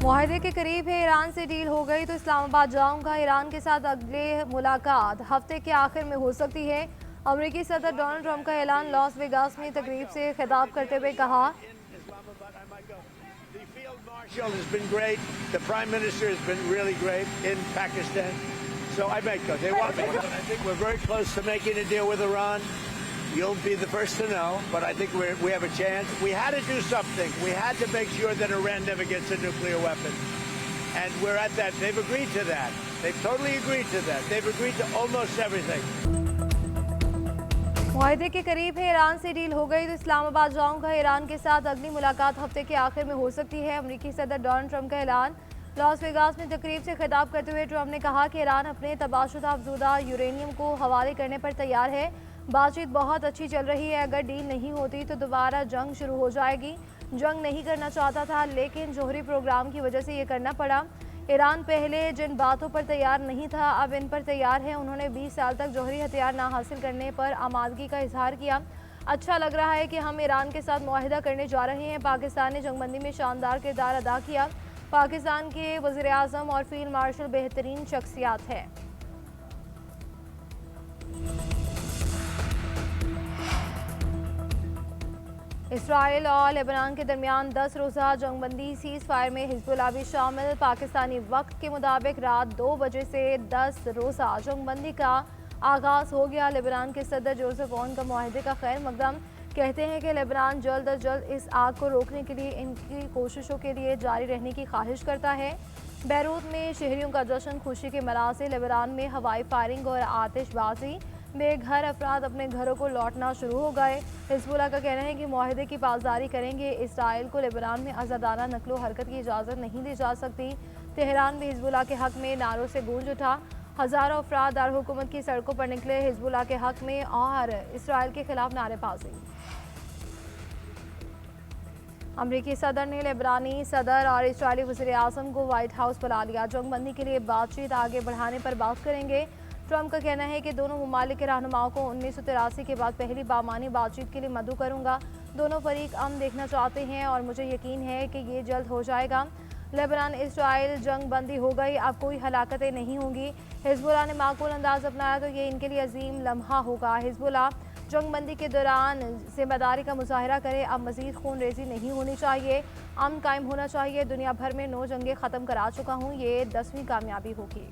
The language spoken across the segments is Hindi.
मुआहदे के करीब है, ईरान से डील हो गई तो इस्लामाबाद जाऊंगा। ईरान के साथ अगले मुलाकात हफ्ते के आखिर में हो सकती है। अमेरिकी सदर डोनाल्ड ट्रंप का ऐलान। लॉस वेगास में तकरीब से खिताब करते हुए कहा, You'll be the first to know, but I think we have a chance. We had to do something. We had to make sure that Iran never gets a nuclear weapon. And we're at that. They've agreed to that. They've totally agreed to that. They've agreed to almost everything. मुआहदे के करीब है, ईरान से डील हो गई तो इस्लामाबाद जाऊंगा। ईरान के साथ अगली मुलाकात हफ्ते के आखिर में हो सकती है। अमेरिकी सदर डोनाल्ड ट्रंप का ऐलान। लॉस वेगास में तकरीब से खिताब करते हुए ट्रंप ने कहा कि ईरान अपने तबाशुदा अफजुदा यूरेनियम को हवाले करने पर तैयार है। बातचीत बहुत अच्छी चल रही है। अगर डील नहीं होती तो दोबारा जंग शुरू हो जाएगी। जंग नहीं करना चाहता था, लेकिन जौहरी प्रोग्राम की वजह से ये करना पड़ा। ईरान पहले जिन बातों पर तैयार नहीं था, अब इन पर तैयार है। उन्होंने 20 साल तक जौहरी हथियार ना हासिल करने पर आमादगी का इजहार किया। अच्छा लग रहा है कि हम ईरान के साथ मुआहिदा करने जा रहे हैं। पाकिस्तान ने जंगबंदी में शानदार किरदार अदा किया। पाकिस्तान के वज़ीर आज़म और फील्ड मार्शल बेहतरीन शख्सियात हैं। इसराइल और लेबनान के दरमियान 10 रोज़ा जंगबंदी सीज़ फायर में हिजबुल्लाह भी शामिल। पाकिस्तानी वक्त के मुताबिक रात 2 बजे से 10 रोज़ा जंगबंदी का आगाज़ हो गया। लेबनान के सदर जोसेफ ओन का मुआहदे का खैर मकदम। कहते हैं कि लेबनान जल्द अज जल्द इस आग को रोकने के लिए इनकी कोशिशों के लिए जारी रहने की ख्वाहिश करता है। बैरूत में शहरियों का जश्न खुशी के मनाज़िर। लेबनान में हवाई फायरिंग और आतिशबाजी। बेघर अफराद अपने घरों को लौटना शुरू हो गए। हिजबुल्लाह का कहना है कि मुआहदे की पासदारी करेंगे। इसराइल को लेबनान में आज़ादाना नकलो हरकत की इजाज़त नहीं दी जा सकती। तेहरान भी हिजबुल्लाह के हक़ में नारों से गूंज उठा। हज़ारों अफराद दारहुकूमत की सड़कों पर निकले हिजबुल्लाह के हक़ में और इसराइल के खिलाफ नारेबाजी। अमरीकी सदर ने लेबनानी सदर और इसराइली वज़ीर आज़म को वाइट हाउस बुला लिया। जंगबंदी के लिए बातचीत आगे बढ़ाने पर बात करेंगे। ट्रंप का कहना है कि दोनों ममालिक के रहनुमाओं को 1983 के बाद पहली बामानी बातचीत के लिए मदऊ करूंगा। दोनों फरीक अमन देखना चाहते हैं और मुझे यकीन है कि ये जल्द हो जाएगा। लेबनान इसराइल जंग बंदी हो गई, अब कोई हलाकतें नहीं होंगी। हिजबुल्लाह ने माकूल अंदाज अपनाया तो ये इनके लिए अजीम लम्हा होगा। हिजबुल्लाह जंग बंदी के दौरान जिम्मेदारी का मुजाहरा करे। अब मजीद खून रेजी नहीं होनी चाहिए, अमन कायम होना चाहिए। दुनिया भर में 9 जंगें ख़त्म करा चुका हूँ, ये 10वीं कामयाबी होगी।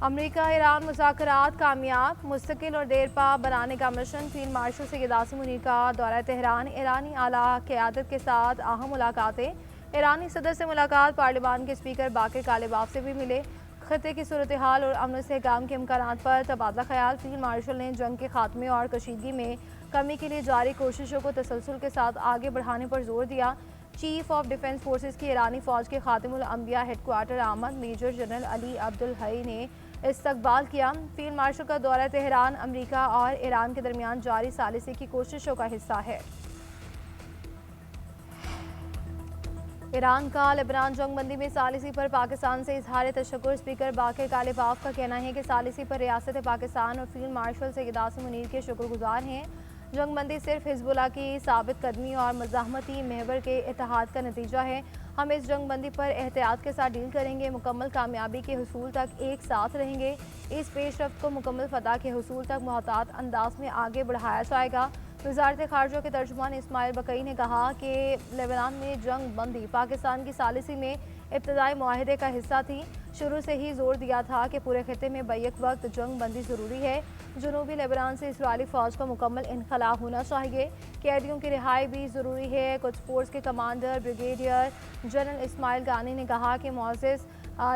अमेरिका ईरान मुज़ाकरात कामयाब। मुस्तकिल और देरपा बनाने का mission. Field marshal Syed Asim Munir का दौरा तेहरान। ईरानी आला क़यादत के साथ अहम मुलाकातें। ईरानी सदर से मुलाकात। पार्लियामान के स्पीकर बाकिर कालिबाफ से भी मिले। खत्े की सूरत हाल और अमन इस्तेहकाम के इम्कानात पर तबादला ख्याल। फील्ड मार्शल ने जंग के खात्मे और कशीदगी में कमी के लिए जारी कोशिशों को तसलसल के साथ आगे बढ़ाने पर जोर दिया। चीफ ऑफ डिफेंस फोर्सेस की ईरानी फ़ौज के खातिमुल अंबिया हेडक्वार्टर आमद मेजर जनरल अली अब्दुल हई ने इस्तकबाल किया। फील्ड मार्शल का दौरा तेहरान अमेरिका और ईरान के दरमियान जारी सालिसी की कोशिशों का हिस्सा है। ईरान का लेबनान जंगबंदी में सालिसी पर पाकिस्तान से इजहार तशक्कुर। स्पीकर बाकिर कालिबाफ का कहना है कि सालिसी पर रियासत पाकिस्तान और फील्ड मार्शल सैयद आसिम मुनीर के शुक्रगुजार हैं। जंगबंदी सिर्फ हिजबुल्लाह की साबित कदमी और मज़ाहमती महवर के इत्तेहाद का नतीजा है। हम इस जंगबंदी पर एहतियात के साथ डील करेंगे। मुकम्मल कामयाबी के हुसूल तक एक साथ रहेंगे। इस पेशरफ्त को मुकम्मल फतह के हुसूल तक मोहतात अंदाज में आगे बढ़ाया जाएगा। वज़ारत ख़ारजा के तर्जुमान इस्माइल बकई ने कहा कि लेबनान में जंग बंदी पाकिस्तान की सालिसी में इब्तदाई मुआहदे का हिस्सा थी। शुरू से ही जोर दिया था कि पूरे खिते में बैक वक्त जंग बंदी ज़रूरी है। जनूबी लेबनान से इसराइली फ़ौज का मुकम्मल इनखला होना चाहिए। कैदियों की रिहाई भी ज़रूरी है। कुछ फोर्स के कमांडर ब्रिगेडियर जनरल इस्माइल गानी ने कहा कि मुअज़्ज़ज़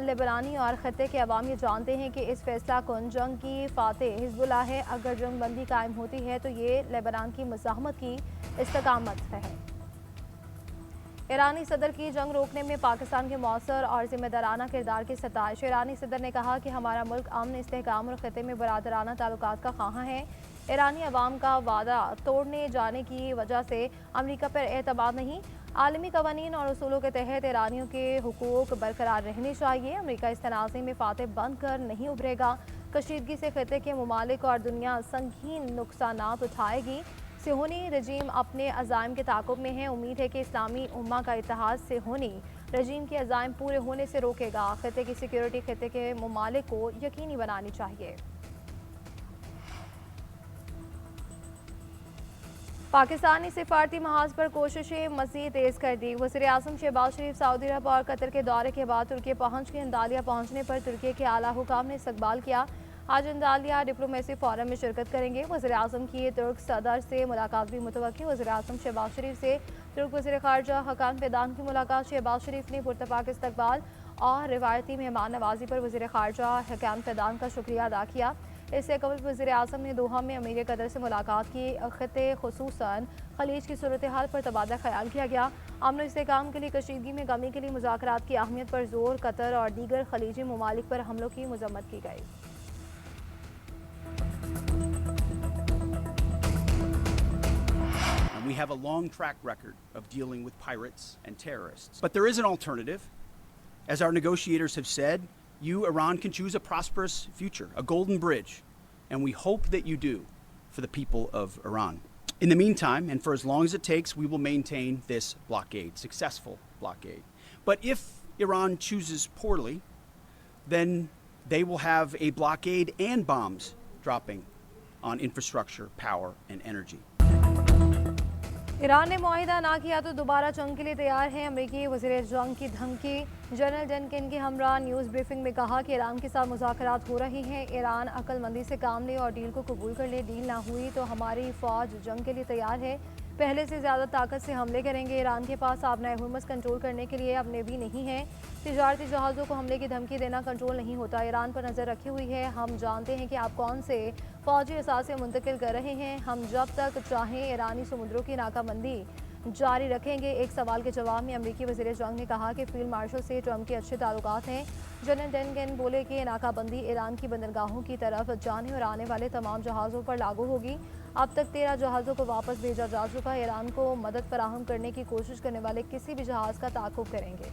लेबनानी और ख़त्े के अवाम ये जानते हैं कि इस फैसला कुन जंग की फ़ातेह हिजबुल्लाह है। अगर जंग बंदी कायम होती है तो ये लेबनान की मज़ाहमत की इस्तकामत है। ईरानी सदर की जंग रोकने में पाकिस्तान के मौसर और जिम्मेदाराना किरदार की सताइश। ईरानी सदर ने कहा कि हमारा मुल्क अमन इस्तेहकाम और ख़त्े में बरादराना ताल्लुकात का ख़्वाहां है। ईरानी अवाम का वादा तोड़ने जाने की वजह से अमरीका पर एतमाद नहीं। आलमी कवानीन और उसूलों के तहत ईरानियों के हुकूक बरकरार रहने चाहिए। अमरीका इस तनाज़े में फातह बन कर नहीं उभरेगा। कशीदगी से खिते के ममालिक और दुनिया संगीन नुकसानात उठाएगी। सिहोनी रजीम अपने अज़ाइम के ताक़ुब में है। उम्मीद है कि इस्लामी उम्मा का इत्तेहाद सिहोनी रजीम के अज़ाइम पूरे होने से रोकेगा। खित्ते की सिक्योरिटी खित्ते के ममालिक को यकीनी बनानी चाहिए। पाकिस्तान ने सिफारती महाज पर कोशिशें मज़ीद तेज़ कर दी। वज़ीर आज़म शहबाज शरीफ सऊदी अरब और कतर के दौरे के बाद तुर्की पहुँच के अंदालिया पहुँचने पर तुर्की के आला हुकाम ने इस्तकबाल किया। आज अंदालिया डिप्लोमेसी फोरम में शिरकत करेंगे। वज़ीर आज़म की तुर्क सदर से मुलाकात भी मुतवक्की। वज़ीर आज़म शहबाज शरीफ से तुर्क वज़ीर ख़ारजा हकान फ़िदान की मुलाकात। शहबाज शरीफ ने पुरतपाक इस्तकबाल और रिवायती मेहमान नवाजी पर वज़ीर ख़ारजा हकान फ़िदान का शुक्रिया अदा किया। इससे कबल वज़ीर आज़म ने दोहा में अमीर कतर से मुलाकात की। खित्ते खुसूसन खलीज की सूरत हाल पर तबादला ख्याल किया गया। अमन और इस्तेहकाम के लिए कशीदगी में कमी के लिए मुज़ाकरात की अहमियत पर जोर। कतर और दीगर खलीजी ममालिक पर हमलों की मजम्मत की गई। We have a long track record of dealing with pirates and terrorists. But there is an alternative. As our negotiators have said, you, Iran, can choose a prosperous future, a golden bridge, and we hope that you do for the people of Iran. In the meantime, and for as long as it takes, we will maintain this blockade, successful blockade. But if Iran chooses poorly, then they will have a blockade and bombs dropping on infrastructure, power, and energy. Iran ने मुआहिदा ना किया तो दोबारा जंग के लिए तैयार है। अमरीकी वज़ीर जंग की धमकी। जनरल डनकन के हमरा न्यूज़ ब्रीफिंग में कहा कि ईरान के साथ मुज़ाकरात हो रही हैं। ईरान अक्लमंदी से काम ले और डील को कबूल कर ले। डील ना हुई तो हमारी फ़ौज जंग के लिए तैयार है। पहले से ज़्यादा ताकत से हमले करेंगे। ईरान के पास आबनाए हुर्मुज़ कंट्रोल करने के लिए अब नेवी नहीं है। तिजारती जहाज़ों को हमले की धमकी देना कंट्रोल नहीं होता। ईरान पर नज़र रखी हुई है। हम जानते हैं कि आप कौन से फ़ौजी असासे मुंतकिल कर रहे हैं। हम जब तक चाहें ईरानी समुद्रों की नाकाबंदी जारी रखेंगे। एक सवाल के जवाब में अमरीकी वज़ीर जंग ने कहा कि फील्ड मार्शल से ट्रंप के अच्छे ताल्लुकात हैं। जनरल डनकन बोले कि नाकाबंदी ईरान की बंदरगाहों की तरफ जाने और आने वाले तमाम जहाज़ों पर लागू होगी। अब तक 13 जहाज़ों को वापस भेजा जा चुका। ईरान को मदद फराहम करने की कोशिश करने वाले किसी भी जहाज़ का ताक़ुब करेंगे।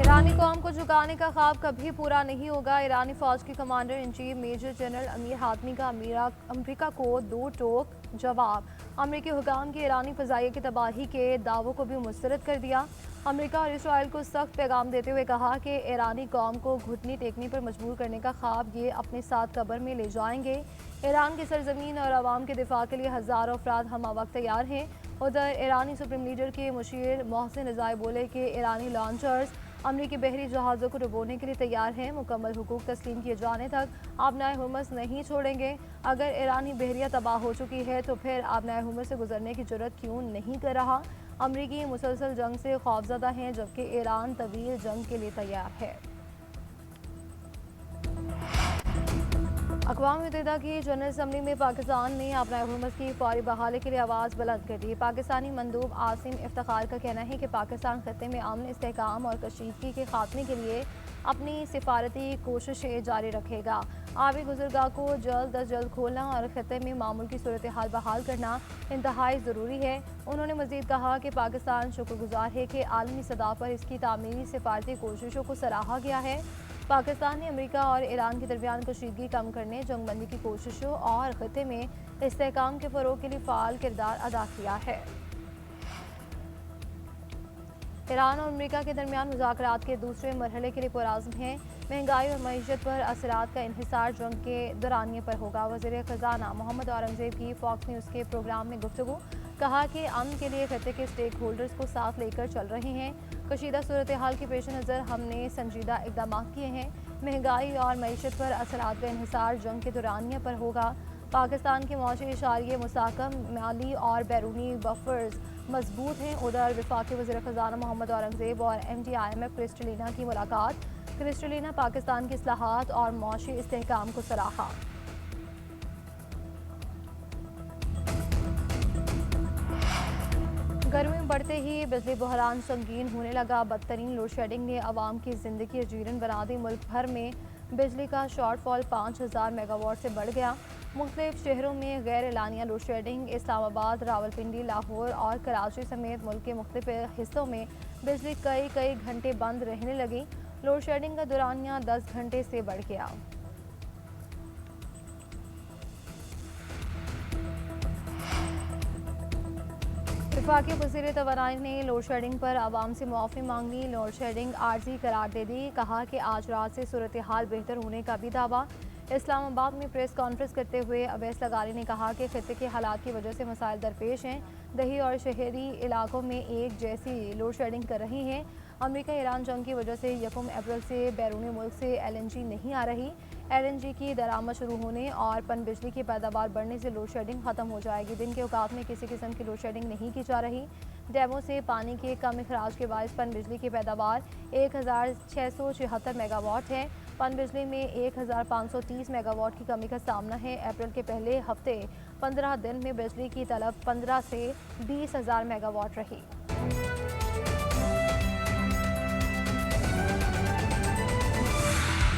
ईरानी कौम को झुकाने का ख्वाब कभी पूरा नहीं होगा। ईरानी फौज के commander in chief major general Amir Hatami का अमेरिका को दो टोक जवाब। अमेरिकी हुकाम की ईरानी फ़ज़ाइया की तबाही के दावों को भी मुस्तरद कर दिया। अमेरिका और इसराइल को सख्त पैगाम देते हुए कहा कि ईरानी कौम को घुटनी टेकने पर मजबूर करने का ख्वाब ये अपने साथ कब्र में ले जाएंगे। ईरान की सरजमीन और आवाम के दिफा के लिए हज़ारों अफराद हम वक्त तैयार हैं। उधर ईरानी सुप्रीम लीडर के मुशीर मोहसिन रज़ाई बोले कि ईरानी लॉन्चर्स अमरीकी बहरी जहाज़ों को डुबोने के लिए तैयार हैं। मुकम्मल हुकूक तस्लीम किए जाने तक आबनाए हुर्मुज़ नहीं छोड़ेंगे। अगर ईरानी बहरिया तबाह हो चुकी है तो फिर आबनाए हुर्मुज़ से गुजरने की जुर्रत क्यों नहीं कर रहा। अमरीकी मुसलसल जंग से खौफज़दा हैं जबकि ईरान तवील जंग के लिए तैयार है। अक़वाम मुत्तहिदा की जनरल असम्बली में पाकिस्तान ने अपना हुर्मुज़ की फौरी बहाली के लिए आवाज़ बुलंद कर दी। पाकिस्तानी मंदूब आसिम इफ्तिखार का कहना है कि पाकिस्तान खत्ते में अमन, इस्तेहकाम और कशीदगी के खात्मे के लिए अपनी सिफारती कोशिशें जारी रखेगा। आबी गुज़रगाह को जल्द अज जल्द खोलना और खत्ते में मामूल की सूरत हाल बहाल करना इंतहाई ज़रूरी है। उन्होंने मज़ीद कहा कि पाकिस्तान शुक्रगुजार है कि आलमी सतह पर इसकी तामीरी सिफारती कोशिशों को सराहा गया है। पाकिस्तान ने अमेरिका और ईरान के दरमियान कशीदगी कम करने, जंगबंदी की कोशिशों और खत्ते में इस्तेहकाम के फ़रोग़ के लिए फ़ाल किरदार अदा किया है। ईरान और अमेरिका के दरमियान मुज़ाकरात के दूसरे मरहले के लिए पुराज़्म हैं। महंगाई और मईशत पर असरात का इन्हिसार जंग के दौरानिए पर होगा। वज़ीर ख़ज़ाना मोहम्मद औरंगज़ेब की फॉक्स न्यूज़ के प्रोग्राम में गुफ्तगू। कहा कि अमन के लिए खत्ते के स्टेक होल्डर्स को साथ लेकर चल रहे हैं। कशीदा सूरत हाल के पेश नज़र हमने संजीदा इक़दाम किए हैं। महंगाई और मईशत पर असरात का इन्हिसार जंग के दौरानिए पर होगा। पाकिस्तान के मौशी इशारिये मुसाकम, माली और बैरूनी बफर्स मजबूत हैं। उधर वफाकी वज़ीर ख़ज़ाना मोहम्मद औरंगज़ेब और MD-IMF क्रिस्टलिना की मुलाकात। क्रिस्टलिना पाकिस्तान की इस्लाहात और मौशी इस्तेहकाम को सराहा। गर्मी में बढ़ते ही बिजली बहरान संगीन होने लगा। बदतरीन लोड शेडिंग ने आवाम की जिंदगी जीरन बना दी। मुल्क भर में बिजली का शॉर्टफॉल 5000 मेगावाट से बढ़ गया। मुख्तलिफ शहरों में गैर एलानिया लोड शेडिंग। इस्लामाबाद, रावलपिंडी, लाहौर और कराची समेत मुल्क के मुख्तलिफ हिस्सों में बिजली कई घंटे बंद रहने लगी। लोड शेडिंग का दौरानिया 10 घंटे से बढ़ गया। वफाकी वज़ीर तवानाई ने लोड शेडिंग पर आवाम से मुआफ़ी मांगी। लोड शेडिंग आर्जी करार दे दी। कहा कि आज रात से सूरत हाल बेहतर होने का भी दावा। इस्लामाबाद में प्रेस कॉन्फ्रेंस करते हुए अवैस लगारी ने कहा कि खित्ते के हालात की वजह से मसाइल दरपेश हैं। दही और शहरी इलाकों में एक जैसी लोड शेडिंग कर रही हैं। अमेरिका ईरान जंग की वजह से 1 अप्रैल से बैरून मुल्क से LNG नहीं आ रही। LNG की दरामद शुरू होने और पन बिजली की पैदावार बढ़ने से लोड शेडिंग खत्म हो जाएगी। दिन के औकात में किसी किस्म की लोड शेडिंग नहीं की जा रही। डैमों से पानी के कम अखराज के बायस पन बिजली की पैदावार 1676 मेगावाट है। पन बिजली में 1530 मेगावाट की कमी का सामना है। अप्रैल के पहले हफ्ते 15 दिन में बिजली की तलब 15 से 20,000 मेगावाट रही।